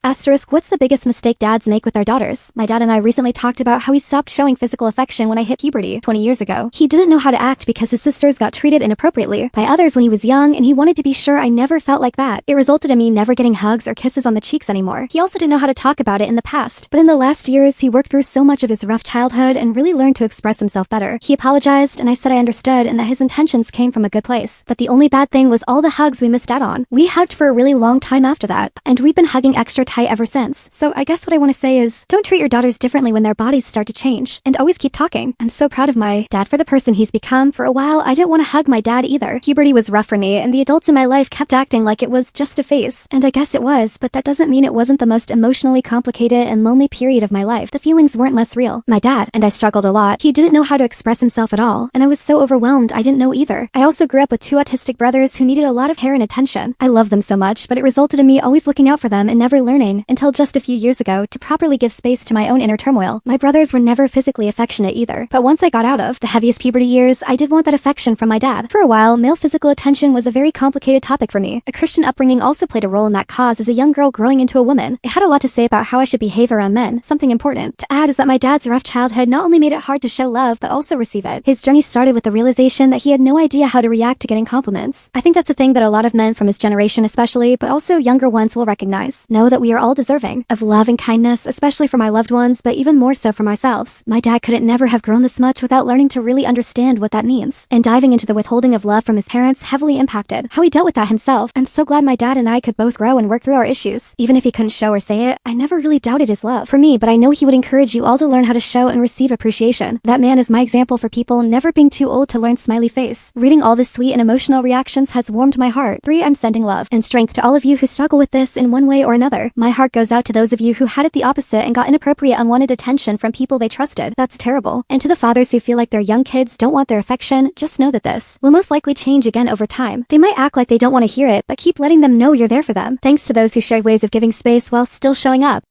Asterisk, what's the biggest mistake dads make with their daughters? My dad and I recently talked about how he stopped showing physical affection when I hit puberty 20 years ago. He didn't know how to act because his sisters got treated inappropriately by others when he was young, and he wanted to be sure I never felt like that. It resulted in me never getting hugs or kisses on the cheeks anymore. He also didn't know how to talk about it in the past, but in the last years, he worked through so much of his rough childhood and really learned to express himself better. He apologized, and I said I understood and that his intentions came from a good place. But the only bad thing was all the hugs we missed out on. We hugged for a really long time after that, and we've been hugging extra tight ever since. So I guess what I want to say is, don't treat your daughters differently when their bodies start to change, and always keep talking. I'm so proud of my dad for the person he's become. For a while, I didn't want to hug my dad either. Puberty was rough for me, and the adults in my life kept acting like it was just a phase. And I guess it was, but that doesn't mean it wasn't the most emotionally complicated and lonely period of my life. The feelings weren't less real. My dad, and I struggled a lot. He didn't know how to express himself at all, and I was so overwhelmed I didn't know either. I also grew up with two autistic brothers who needed a lot of care and attention. I love them so much, but it resulted in me always looking out for them and never learning, until just a few years ago, to properly give space to my own inner turmoil. My brothers were never physically affectionate either, but once I got out of the heaviest puberty years, I did want that affection from my dad. For a while, male physical attention was a very complicated topic for me. A Christian upbringing also played a role in that cause as a young girl growing into a woman. It had a lot to say about how I should behave around men. Something important to add is that my dad's rough childhood not only made it hard to show love, but also receive it. His journey started with the realization that he had no idea how to react to getting compliments. I think that's a thing that a lot of men from his generation especially, but also younger ones will recognize. Know that we are all deserving of love and kindness, especially from our loved ones, but even more so from ourselves. My dad couldn't never have grown this much without learning to really understand what that means. And diving into the withholding of love from his parents heavily impacted how he dealt with that himself. I'm so glad my dad and I could both grow and work through our issues. Even if he couldn't show or say it, I never really doubted his love for me, but I know he would encourage you all to learn how to show and receive appreciation. That man is my example for people never being too old to learn smiley face. Reading all the sweet and emotional reactions has warmed my heart. 3. I'm sending love and strength to all of you who struggle with this in one way or another. My heart goes out to those of you who had it the opposite and got inappropriate unwanted attention from people they trusted. That's terrible. And to the fathers who feel like their young kids don't want their affection, just know that this will most likely change again over time. They might act like they don't want to hear it, but keep letting them know you're there for them. Thanks to those who shared ways of giving space while still showing up.